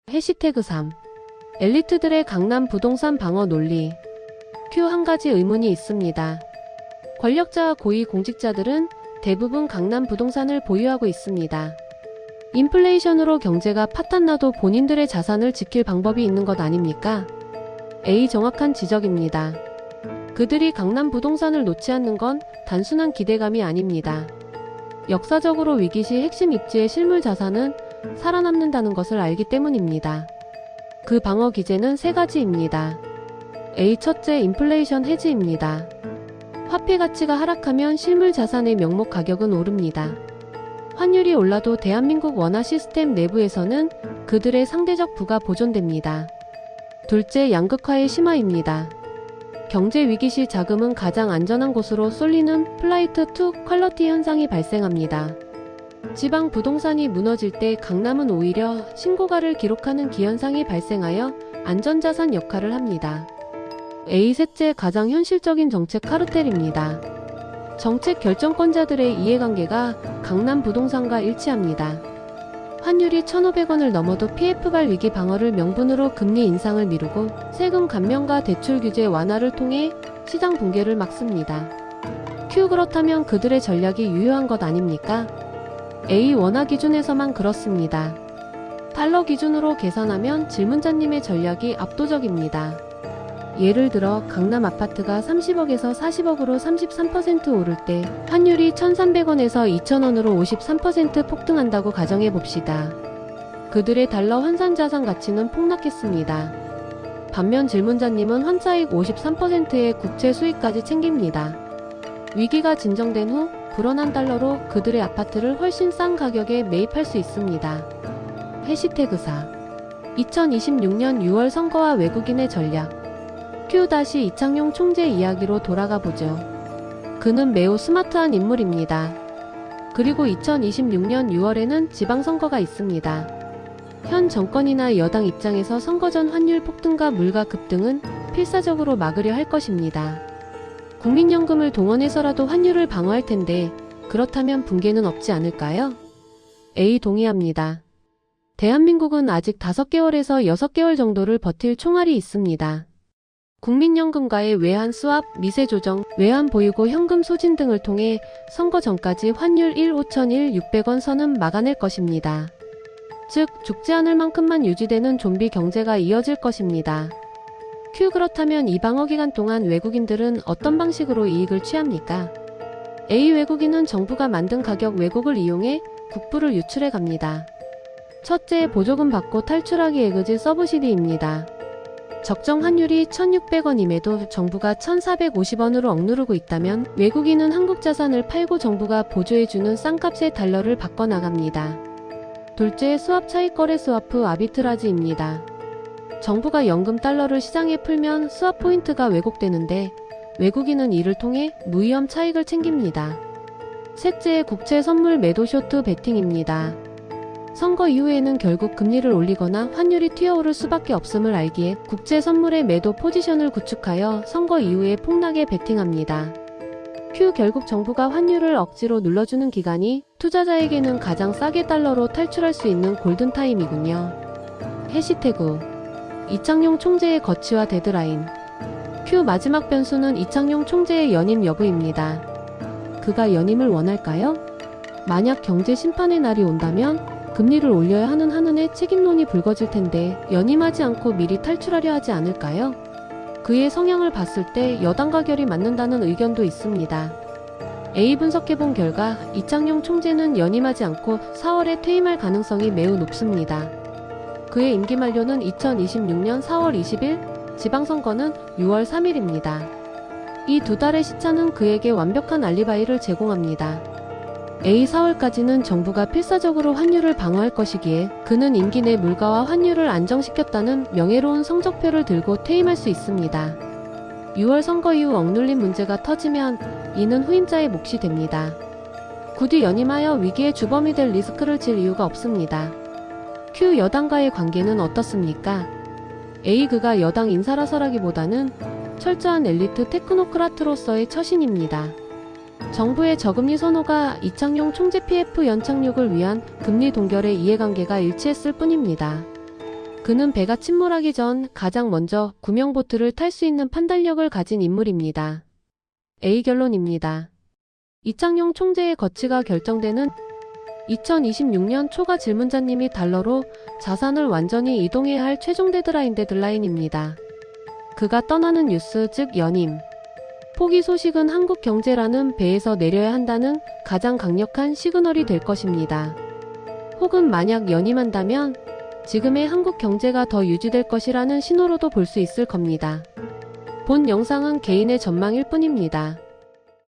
해시태그 3. 엘리트들의 강남 부동산 방어 논리. q 한 가지 의문이 있습니다. 권력자와 고위 공직자들은 대부분 강남 부동산을 보유하고 있습니다. 인플레이션으로 경제가 파탄나도 본인들의 자산을 지킬 방법이 있는 것 아닙니까? A. 정확한 지적입니다. 그들이 강남 부동산을 놓지 않는 건 단순한 기대감이 아닙니다. 역사적으로 위기시 핵심 입지의 실물 자산은 살아남는다는 것을 알기 때문입니다. 그 방어 기제는 세 가지입니다. A. 첫째, 인플레이션 해지입니다. 화폐 가치가 하락하면 실물 자산의 명목 가격은 오릅니다. 환율이 올라도 대한민국 원화 시스템 내부에서는 그들의 상대적 부가 보존됩니다. 둘째, 양극화의 심화입니다. 경제 위기 시 자금은 가장 안전한 곳으로 쏠리는 플라이트 투 퀄러티 현상이 발생합니다. 지방 부동산이 무너질 때 강남은 오히려 신고가를 기록하는 기현상이 발생하여 안전자산 역할을 합니다. A. 셋째, 가장 현실적인 정책 카르텔입니다. 정책 결정권자들의 이해관계가 강남 부동산과 일치합니다. 환율이 1,500원을 넘어도 PF발 위기 방어를 명분으로 금리 인상을 미루고 세금 감면과 대출 규제 완화를 통해 시장 붕괴를 막습니다. q 그렇다면 그들의 전략이 유효한 것 아닙니까? A. 원화 기준에서만 그렇습니다. 달러 기준으로 계산하면 질문자님의 전략이 압도적입니다. 예를 들어 강남 아파트가 30억에서 40억으로 33% 오를 때 환율이 1,300원에서 2,000원으로 53% 폭등한다고 가정해 봅시다. 그들의 달러 환산자산 가치는 폭락했습니다. 반면 질문자님은 환차익 53%의 국채 수익까지 챙깁니다. 위기가 진정된 후 불어난 달러로 그들의 아파트를 훨씬 싼 가격에 매입할 수 있습니다. 해시태그 4. 2026년 6월 선거와 외국인의 전략. q 이창용 총재 이야기로 돌아가 보죠. 그는 매우 스마트한 인물입니다. 그리고 2026년 6월에는 지방선거가 있습니다. 현 정권이나 여당 입장에서 선거 전 환율 폭등과 물가 급등은 필사적으로 막으려 할 것입니다. 국민연금을 동원해서라도 환율을 방어할 텐데 그렇다면 붕괴는 없지 않을까요? A. 동의합니다. 대한민국은 아직 5개월에서 6개월 정도를 버틸 총알이 있습니다. 국민연금과의 외환 스왑, 미세 조정, 외환 보유고 현금 소진 등을 통해 선거 전까지 환율 15,600원 선은 막아낼 것입니다. 즉, 죽지 않을 만큼만 유지되는 좀비 경제가 이어질 것입니다. q 그렇다면 이 방어 기간 동안 외국인들은 어떤 방식으로 이익을 취합니까? A. 외국인은 정부가 만든 가격 왜곡을 이용해 국부를 유출해 갑니다. 첫째, 보조금 받고 탈출하기 에그짓 서브시디입니다. 적정 환율이 1,600원임에도 정부가 1,450원으로 억누르고 있다면 외국인은 한국 자산을 팔고 정부가 보조해주는 싼값의 달러를 바꿔나갑니다. 둘째, 스왑 차익 거래 스와프 아비트라지입니다. 정부가 연금 달러를 시장에 풀면 스왑 포인트가 왜곡되는데 외국인은 이를 통해 무위험 차익을 챙깁니다. 셋째, 국채 선물 매도 쇼트 베팅입니다. 선거 이후에는 결국 금리를 올리거나 환율이 튀어오를 수밖에 없음을 알기에 국채 선물의 매도 포지션을 구축하여 선거 이후에 폭락에 베팅합니다. q 결국 정부가 환율을 억지로 눌러주는 기간이 투자자에게는 가장 싸게 달러로 탈출할 수 있는 골든타임이군요. 해시태그 이창용 총재의 거취와 데드라인. q 마지막 변수는 이창용 총재의 연임 여부입니다. 그가 연임을 원할까요? 만약 경제 심판의 날이 온다면 금리를 올려야 하는 한은의 책임론이 불거질 텐데 연임하지 않고 미리 탈출하려 하지 않을까요? 그의 성향을 봤을 때 여당과 결이 맞는다는 의견도 있습니다. A. 분석해본 결과 이창용 총재는 연임하지 않고 4월에 퇴임할 가능성이 매우 높습니다. 그의 임기 만료는 2026년 4월 20일, 지방선거는 6월 3일입니다. 이 두 달의 시차는 그에게 완벽한 알리바이를 제공합니다. A. 4월까지는 정부가 필사적으로 환율을 방어할 것이기에 그는 임기 내 물가와 환율을 안정시켰다는 명예로운 성적표를 들고 퇴임할 수 있습니다. 6월 선거 이후 억눌린 문제가 터지면 이는 후임자의 몫이 됩니다. 굳이 연임하여 위기의 주범이 될 리스크를 질 이유가 없습니다. q 여당과의 관계는 어떻습니까? A. 그가 여당 인사라서라기보다는 철저한 엘리트 테크노크라트로서의 처신입니다. 정부의 저금리 선호가 이창용 총재 PF 연착륙을 위한 금리 동결의 이해관계가 일치했을 뿐입니다. 그는 배가 침몰하기 전 가장 먼저 구명보트를 탈 수 있는 판단력을 가진 인물입니다. A 결론입니다. 이창용 총재의 거취가 결정되는 2026년 초가 질문자님이 달러로 자산을 완전히 이동해야 할 최종 데드라인입니다. 그가 떠나는 뉴스, 즉 연임. 포기 소식은 한국 경제라는 배에서 내려야 한다는 가장 강력한 시그널이 될 것입니다. 혹은 만약 연임한다면 지금의 한국 경제가 더 유지될 것이라는 신호로도 볼 수 있을 겁니다. 본 영상은 개인의 전망일 뿐입니다.